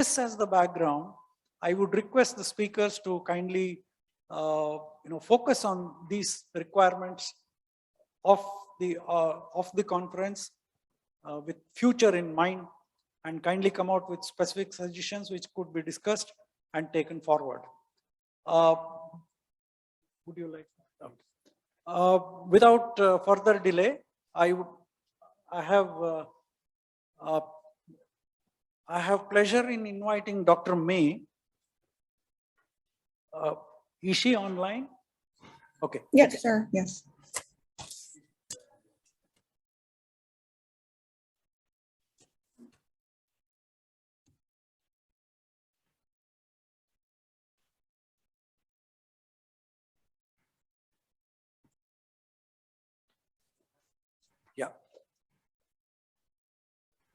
This as the background, I would request the speakers to kindly focus on these requirements of the conference with future in mind, and kindly come out with specific suggestions which could be discussed and taken forward. Would you like? Without further delay, I have pleasure in inviting Dr. May. Is she online? Okay. Yes, sir. Yes. Yeah.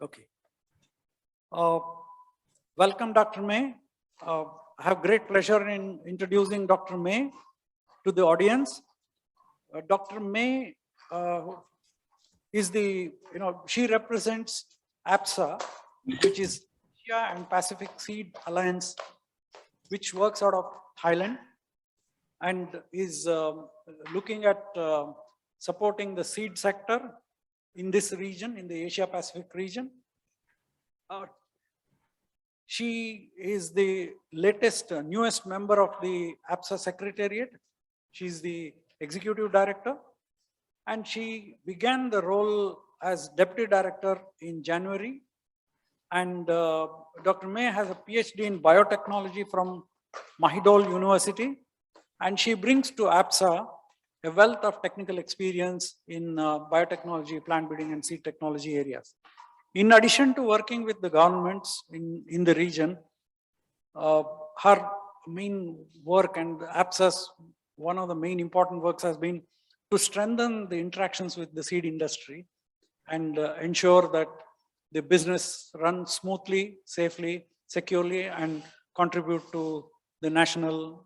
Okay. Welcome, Dr. May. I have great pleasure in introducing Dr. May to the audience. Dr. May is she represents APSA, which is Asia and Pacific Seed Alliance, which works out of Thailand and is looking at supporting the seed sector in this region, in the Asia Pacific region. She is the latest, newest member of the APSA Secretariat. She's the executive director, and she began the role as deputy director in January. And Dr. May has a PhD in biotechnology from Mahidol University, and she brings to APSA a wealth of technical experience in biotechnology, plant breeding, and seed technology areas. In addition to working with the governments in the region, her main work and APSA's one of the main important works has been to strengthen the interactions with the seed industry and ensure that the business runs smoothly, safely, securely, and contribute to the national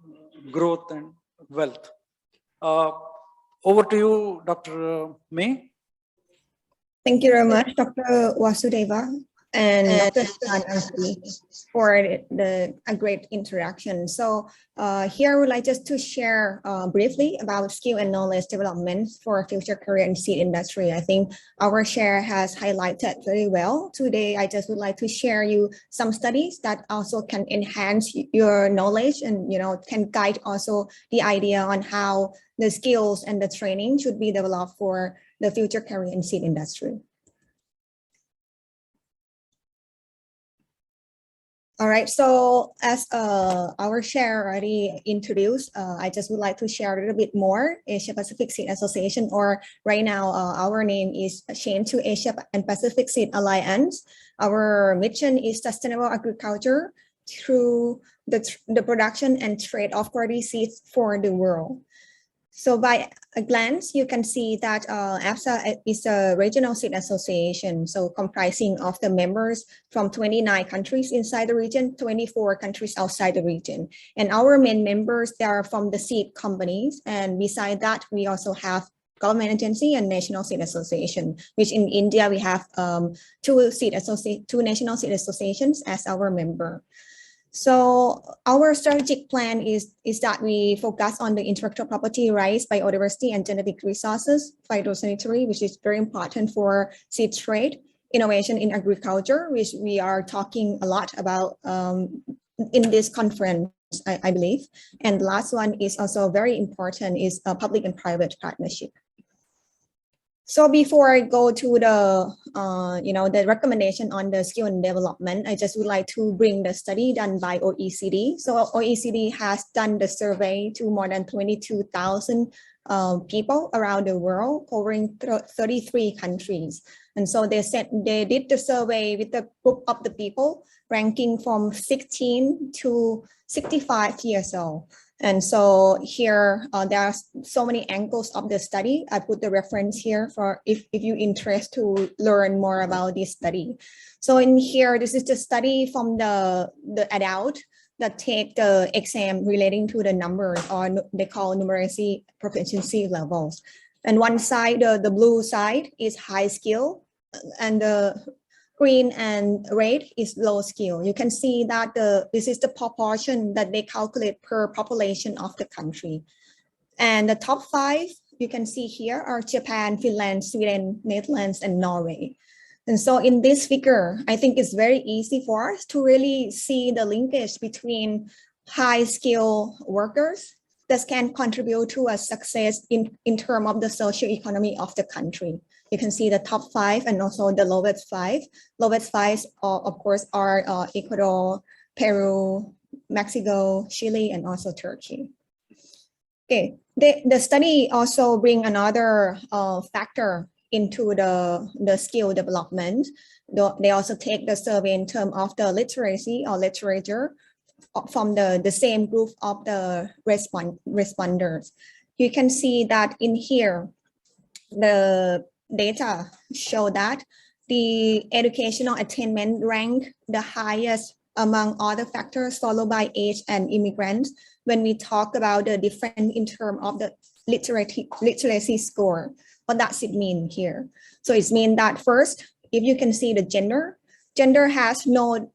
growth and wealth. Over to you, Dr. May. Thank you very much, Dr. Vasudeva and Dr. for a great interaction. So here I would like just to share briefly about skill and knowledge development for future career in seed industry. I think our share has highlighted very well. Today, I just would like to share you some studies that also can enhance your knowledge and can guide also the idea on how the skills and the training should be developed for the future career in seed industry. All right, so as our share already introduced, I just would like to share a little bit more. Asia Pacific Seed Association, or right now our name is changed to Asia and Pacific Seed Alliance. Our mission is sustainable agriculture through the production and trade of quality seeds for the world. So by a glance, you can see that APSA is a regional seed association, so comprising of the members from 29 countries inside the region, 24 countries outside the region. And our main members, they are from the seed companies. And beside that, we also have government agency and national seed association, which in India, we have two national seed associations as our member. So our strategic plan is that we focus on the intellectual property rights, biodiversity, and genetic resources, phytosanitary, which is very important for seed trade, innovation in agriculture, which we are talking a lot about in this conference, I believe. And the last one is also very important, is public and private partnership. So before I go to the, the recommendation on the skill and development, I just would like to bring the study done by OECD. So OECD has done the survey to more than 22,000 people around the world, covering 33 countries. And so they did the survey with a group of the people ranking from 16 to 65 years old. And so here, there are so many angles of the study. I put the reference here for if you're interested to learn more about this study. So in here, this is the study from the adult that take the exam relating to the numbers, or they call numeracy proficiency levels. And one side, the blue side is high skill, and the green and red is low skill. You can see that this is the proportion that they calculate per population of the country. And the top 5, you can see here, are Japan, Finland, Sweden, Netherlands, and Norway. And so in this figure, I think it's very easy for us to really see the linkage between high skill workers that can contribute to a success in terms of the social economy of the country. You can see the top 5 and also the lowest 5. Lowest 5, of course, are Ecuador, Peru, Mexico, Chile, and also Turkey. Okay, the study also bring another factor into the skill development. They also take the survey in terms of the literacy or literature from the same group of the responders. You can see that in here, the data show that the educational attainment ranked the highest among other factors, followed by age and immigrants, when we talk about the difference in terms of the literacy score. What does it mean here? So it means that first, if you can see the gender has no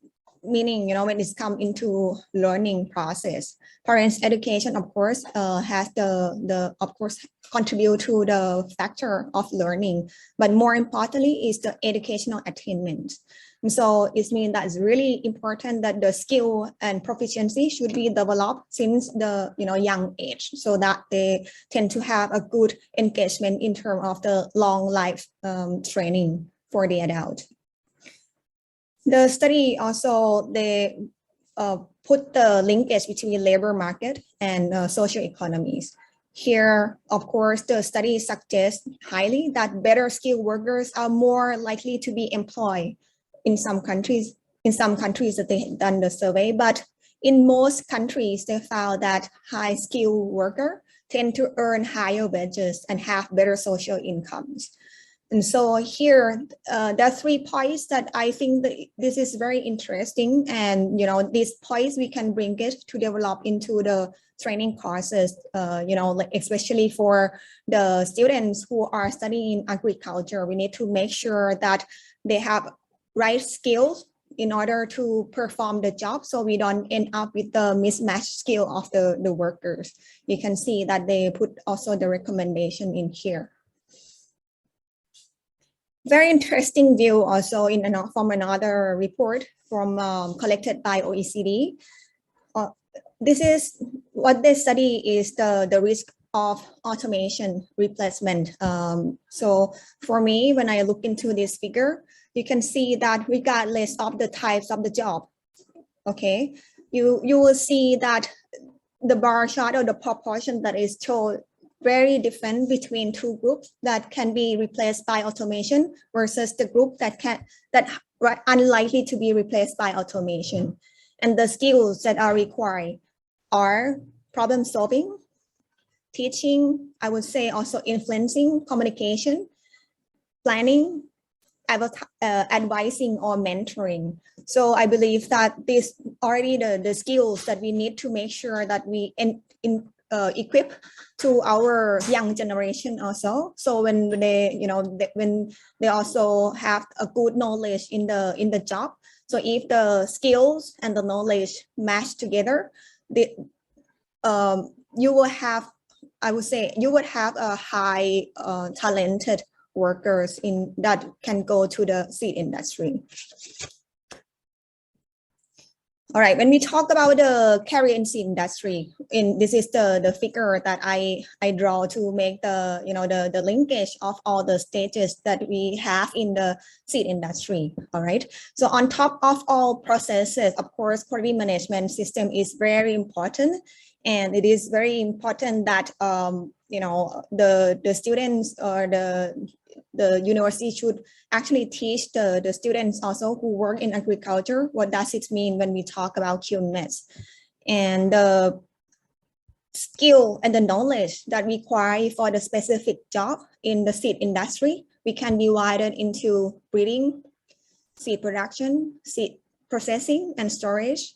meaning, when it's come into learning process. Parents' education, of course, has of course, contribute to the factor of learning, but more importantly is the educational attainment. And so it means that it's really important that the skill and proficiency should be developed since the young age, so that they tend to have a good engagement in terms of the long life training for the adult. The study also, they put the linkage between labor market and social economies. Here, of course, the study suggests highly that better skilled workers are more likely to be employed in some countries that they had done the survey, but in most countries, they found that high skilled workers tend to earn higher wages and have better social incomes. And so here, there are 3 points that I think that this is very interesting. And, these points we can bring it to develop into the training courses, like especially for the students who are studying agriculture. We need to make sure that they have right skills in order to perform the job, so we don't end up with the mismatched skill of the workers. You can see that they put also the recommendation in here. Very interesting view also from another report from collected by OECD. This is what they study is the risk of automation replacement. So for me, when I look into this figure, you can see that regardless of the types of the job, okay, you will see that the bar chart or the proportion that is shown very different between 2 groups that can be replaced by automation versus the group that are unlikely to be replaced by automation. And the skills that are required are problem solving, teaching, I would say also influencing, communication, planning, advising or mentoring. So I believe that this already the skills that we need to make sure that we equip to our young generation also. So when they, when they also have a good knowledge in the job. So if the skills and the knowledge match together, you will have, I would say, you would have a high talented workers that can go to the seed industry. All right, when we talk about the career in seed industry, this is the figure that I draw to make the linkage of all the stages that we have in the seed industry. All right, so on top of all processes, of course, quality management system is very important, and it is very important that the students or the university should actually teach the students also who work in agriculture, what does it mean when we talk about QMS, and the skill and the knowledge that required for the specific job in the seed industry. We can divide it into breeding, seed production, seed processing and storage,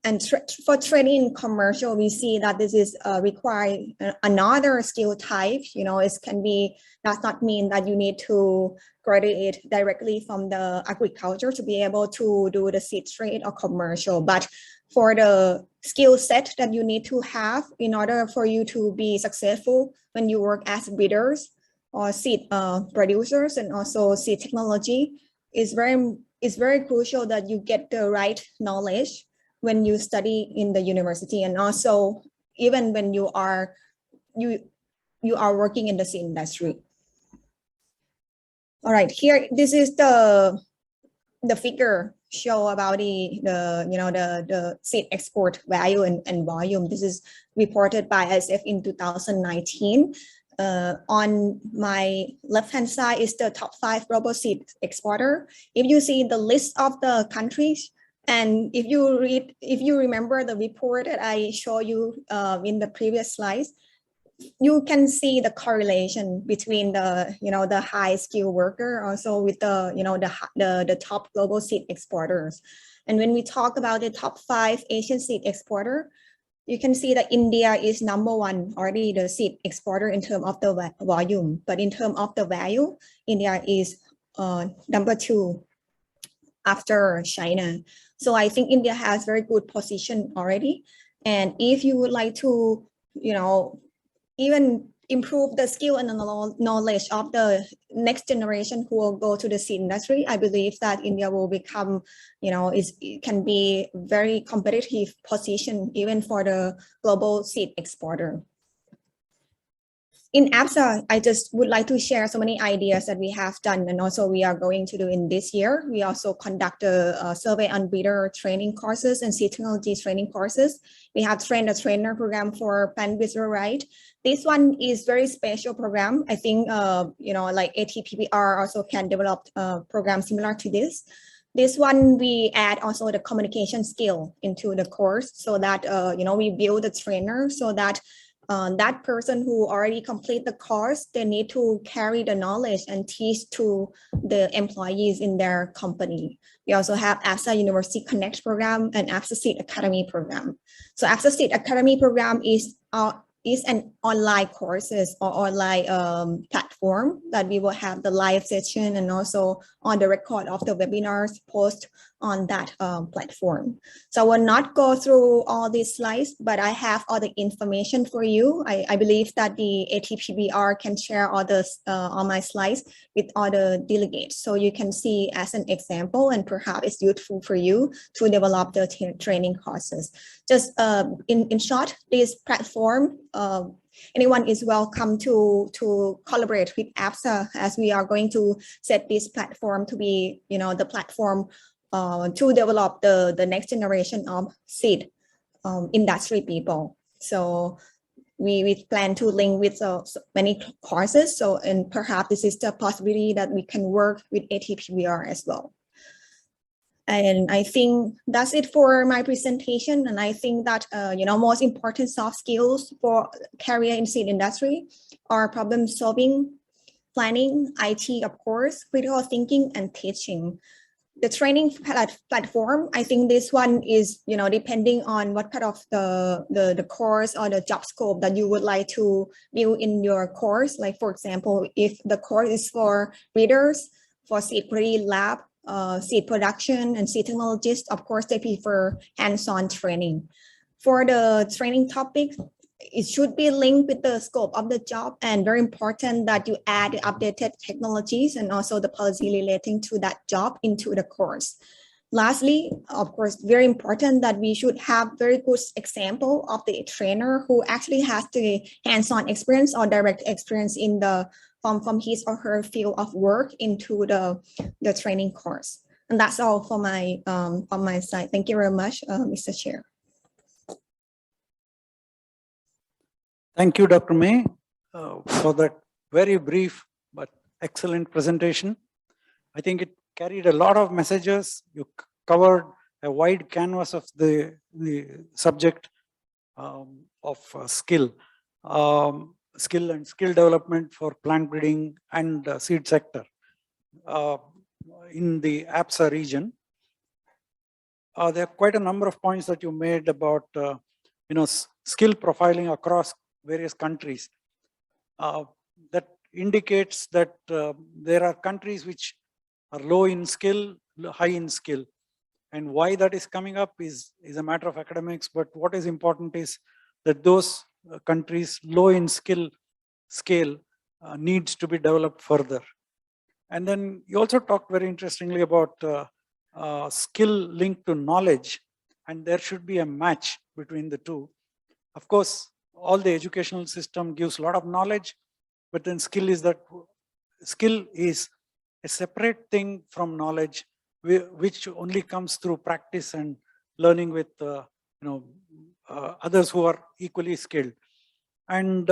And for training in commercial, we see that this is require another skill type. It can be, does not mean that you need to graduate directly from the agriculture to be able to do the seed trade or commercial. But for the skill set that you need to have in order for you to be successful when you work as breeders or seed producers and also seed technology, is very crucial that you get the right knowledge when you study in the university, and also even when you are working in the seed industry. All right, here, this is the figure show about the seed export value and volume. This is reported by ISF in 2019. On my left-hand side is the top 5 global seed exporter. If you see the list of the countries, and if you remember the report that I showed you in the previous slides, you can see the correlation between the high skilled worker also with the top global seed exporters. And when we talk about the top 5 Asian seed exporter, you can see that India is #1 already, the seed exporter in terms of the volume, but in terms of the value, India is #2 after China. So I think India has very good position already. And if you would like to, even improve the skill and the knowledge of the next generation who will go to the seed industry, I believe that India will become, it can be very competitive position even for the global seed exporter. In APSA, I just would like to share so many ideas that we have done and also we are going to do in this year. We also conduct a survey on breeder training courses and seed technology training courses. We have trained a trainer program for plant breeder right. This one is very special program. I think, like ATPBR also can develop a program similar to this. This one, we add also the communication skill into the course so that, we build a trainer so that that person who already complete the course, they need to carry the knowledge and teach to the employees in their company. We also have APSA University Connect program and APSA Seed Academy program. So APSA Seed Academy program is an online courses or online platform that we will have the live session and also on the record of the webinars post on that platform. So I will not go through all these slides, but I have all the information for you. I believe that the ATPBR can share all my slides with all the delegates. So you can see as an example, and perhaps it's useful for you to develop the training courses. Just in short, this platform, anyone is welcome to collaborate with APSA as we are going to set this platform to be, the platform to develop the next generation of seed industry people. So we plan to link with so many courses. So, and perhaps this is the possibility that we can work with ATPBR as well. And I think that's it for my presentation. And I think that, most important soft skills for career in seed industry are problem solving, planning, IT, of course, critical thinking, and teaching. The training platform, I think this one is, depending on what kind of the course or the job scope that you would like to build in your course. Like, for example, if the course is for breeders, for seed breeding lab, seed production and seed technologists, of course, they prefer hands-on training. For the training topic, it should be linked with the scope of the job, and very important that you add updated technologies and also the policy relating to that job into the course. Lastly, of course, very important that we should have very good example of the trainer who actually has the hands-on experience or direct experience in the from his or her field of work into the training course. And that's all for my on my side. Thank you very much, Mr. Chair. Thank you, Dr. May, for that very brief but excellent presentation. I think it carried a lot of messages. You covered a wide canvas of the subject of skill and skill development for plant breeding and seed sector in the APSA region. there are quite a number of points that you made about, skill profiling across various countries. That indicates that there are countries which are low in skill, high in skill. And why that is coming up is a matter of academics. But what is important is that those countries low in scale needs to be developed further. And then you also talked very interestingly about skill linked to knowledge, and there should be a match between the two. Of course, all the educational system gives a lot of knowledge, but then skill is a separate thing from knowledge, which only comes through practice and learning with others who are equally skilled. And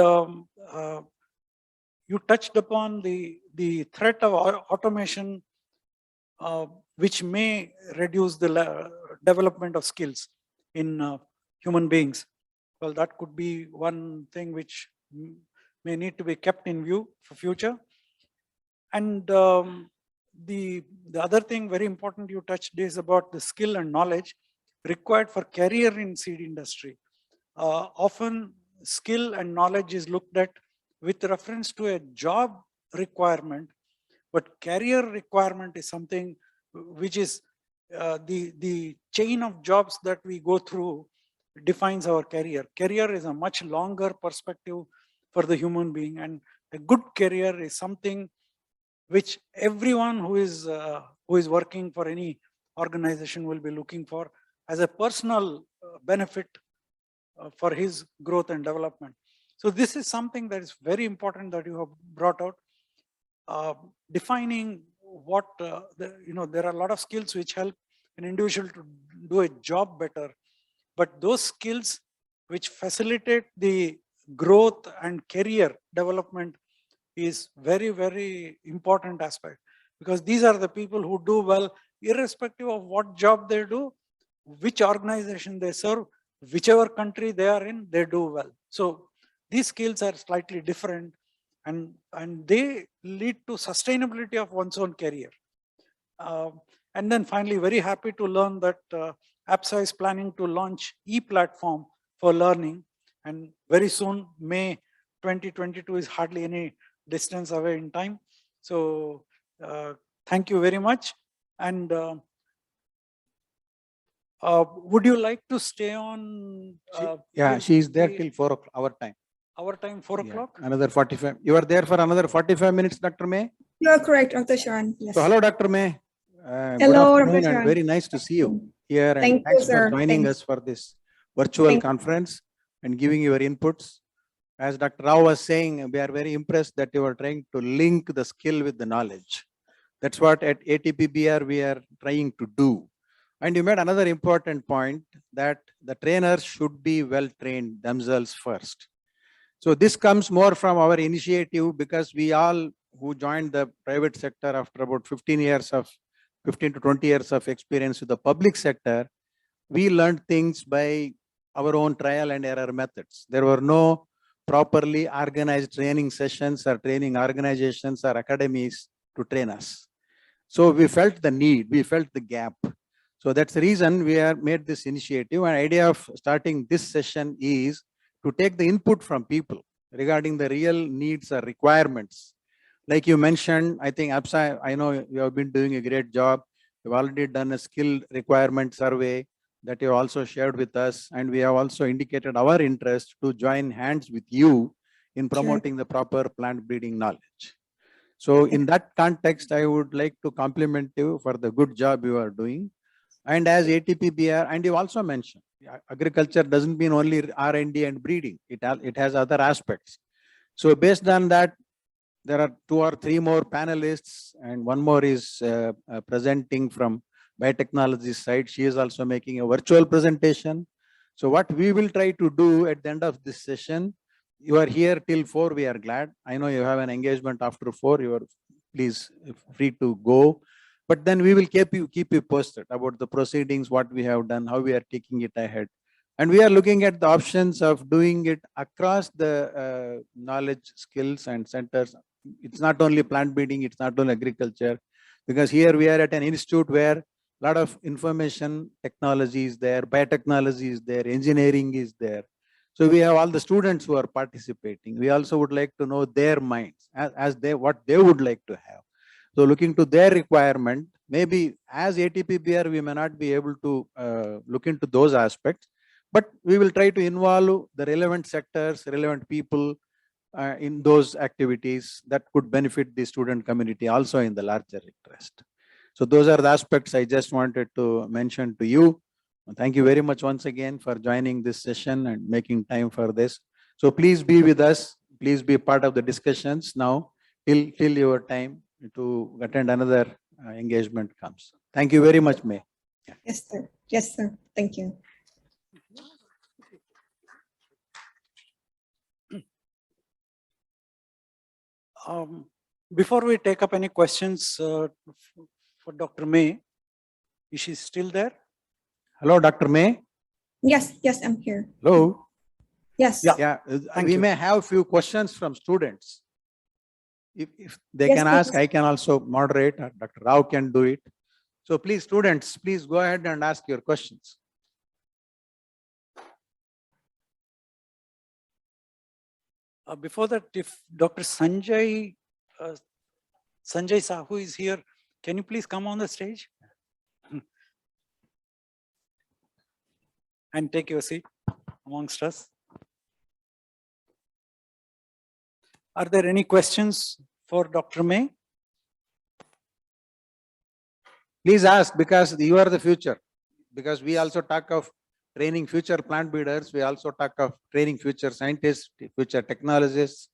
you touched upon the threat of automation, which may reduce the development of skills in human beings. Well, that could be one thing which may need to be kept in view for future. And the other thing very important you touched is about the skill and knowledge required for career in seed industry. Often skill and knowledge is looked at with reference to a job requirement, but career requirement is something which is the chain of jobs that we go through defines our career. Career is a much longer perspective for the human being, and a good career is something which everyone who is working for any organization will be looking for as a personal benefit for his growth and development. So this is something that is very important that you have brought out, defining what there are a lot of skills which help an individual to do a job better, but those skills which facilitate the growth and career development is very, very important aspect, because these are the people who do well irrespective of what job they do, which organization they serve, whichever country they are in, they do well. So these skills are slightly different, and they lead to sustainability of one's own career. And then finally, very happy to learn that APSA is planning to launch e-platform for learning, and very soon, May 2022 is hardly any distance away in time. So thank you very much. And would you like to stay on? She's there till 4 o'clock, our time. Our time, 4 o'clock? Another 45. You are there for another 45 minutes, Dr. May? You are correct, Dr. Sharon. Yes. So hello, Dr. May. Hello, good Dr. afternoon, and Sharon. very nice to see you here. And Thank you, thanks sir. for joining Thanks. us for this virtual Thank you. conference and giving your inputs. As Dr. Rao was saying, we are very impressed that you are trying to link the skill with the knowledge. That's what at ATPBR we are trying to do. And you made another important point that the trainers should be well trained themselves first. So this comes more from our initiative, because we all who joined the private sector after about 15 to 20 years of experience with the public sector, we learned things by our own trial and error methods. There were no properly organized training sessions or training organizations or academies to train us. So we felt the need, we felt the gap. So that's the reason we have made this initiative. An idea of starting this session is to take the input from people regarding the real needs or requirements. Like you mentioned, I think APSA, I know you have been doing a great job. You've already done a skill requirement survey that you also shared with us. And we have also indicated our interest to join hands with you in promoting the proper plant breeding knowledge. So in that context, I would like to compliment you for the good job you are doing. And as ATPBR, and you also mentioned, agriculture doesn't mean only R&D and breeding. It has other aspects. So based on that, there are 2 or 3 more panelists, and one more is presenting from biotechnology side. She is also making a virtual presentation. So what we will try to do at the end of this session, you are here till 4, we are glad. I know you have an engagement after 4, you are please free to go. But then we will keep you posted about the proceedings, what we have done, how we are taking it ahead. And we are looking at the options of doing it across the knowledge, skills and centers. It's not only plant breeding, it's not only agriculture, because here we are at an institute where lot of information technology is there, biotechnology is there, engineering is there. So we have all the students who are participating. We also would like to know their minds as they what they would like to have. So looking to their requirement, maybe as ATPBR, we may not be able to look into those aspects, but we will try to involve the relevant sectors, relevant people in those activities that could benefit the student community also in the larger interest. So those are the aspects I just wanted to mention to you. Thank you very much once again for joining this session and making time for this. So please be with us. Please be part of the discussions now till your time to attend another engagement comes. Thank you very much, May. Yes, sir. Yes, sir. Thank you. Before we take up any questions for Dr. May, is she still there? Hello, Dr. May. Yes, yes, I'm here. Hello. Yes. Yeah, Thank we you. may have a few questions from students. If they Yes, can ask, please. I can also moderate, or Dr. Rao can do it. So please, students, please go ahead and ask your questions. Before that, if Dr. Sanjay Sahu is here, can you please come on the stage and take your seat amongst us? Are there any questions for Dr. May? Please ask, because you are the future. Because we also talk of training future plant breeders. We also talk of training future scientists, future technologists.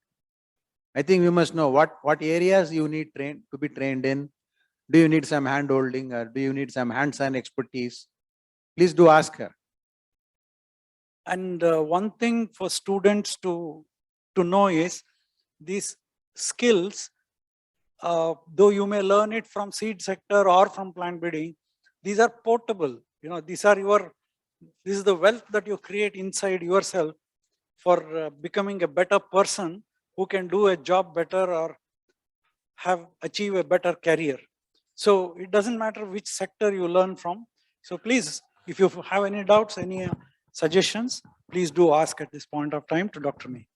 I think we must know what areas you need to be trained in. Do you need some hand holding, or do you need some hands-on expertise? Please do ask her. And one thing for students to know is these skills, though you may learn it from seed sector or from plant breeding, these are portable. You know, this is the wealth that you create inside yourself for becoming a better person who can do a job better or achieve a better career. So it doesn't matter which sector you learn from. So please, if you have any doubts, any suggestions, please do ask at this point of time to Dr. May.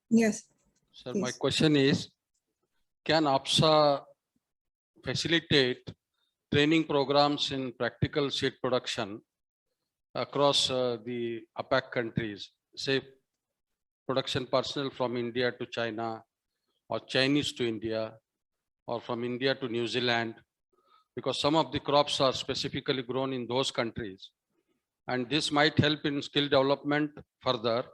Yes. Sir, my Please. question is, can APSA facilitate training programs in practical seed production across the APAC countries, say production personnel from India to China, or Chinese to India, or from India to New Zealand, because some of the crops are specifically grown in those countries. And this might help in skill development further,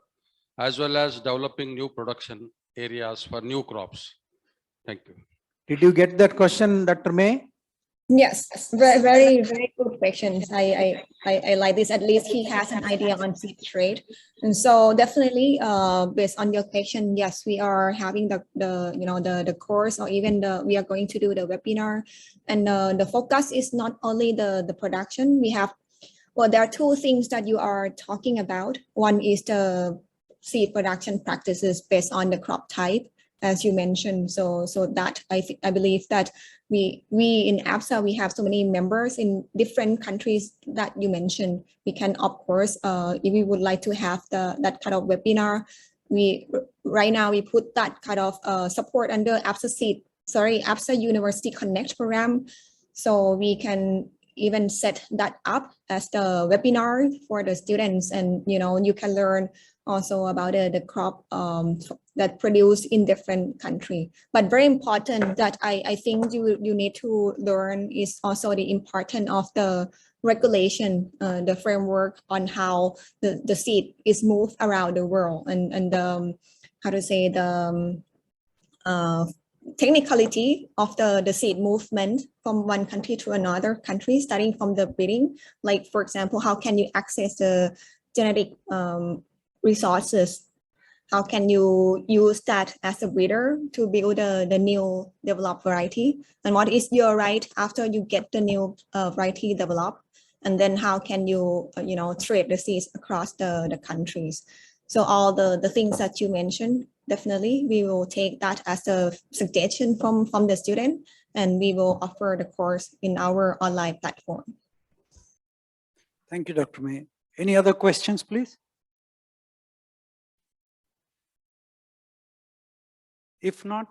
as well as developing new production areas for new crops. Thank you. Did you get that question, Dr. May? Yes, very good questions. I like this. At least he has an idea on seed trade, and so definitely, based on your question, yes, we are having the course, or even we are going to do the webinar, and the focus is not only the production. We have, well, there are two things that you are talking about. One is the seed production practices based on the crop type, as you mentioned. So that I believe that we in APSA, we have so many members in different countries that you mentioned. We can, of course, if we would like to have that kind of webinar, right now we put that kind of support under APSA University Connect program. So we can even set that up as the webinar for the students, and you can learn also about the crop that produced in different country. But very important that I think you need to learn is also the importance of the regulation, the framework on how the seed is moved around the world, and how to say the technicality of the seed movement from one country to another country, starting from the breeding. Like, for example, how can you access the genetic resources? How can you use that as a breeder to build the new developed variety? And what is your right after you get the new variety developed? And then how can you, trade the seeds across the countries? So all the things that you mentioned, definitely we will take that as a suggestion from the student, and we will offer the course in our online platform. Thank you, Dr. May. Any other questions, please? If not,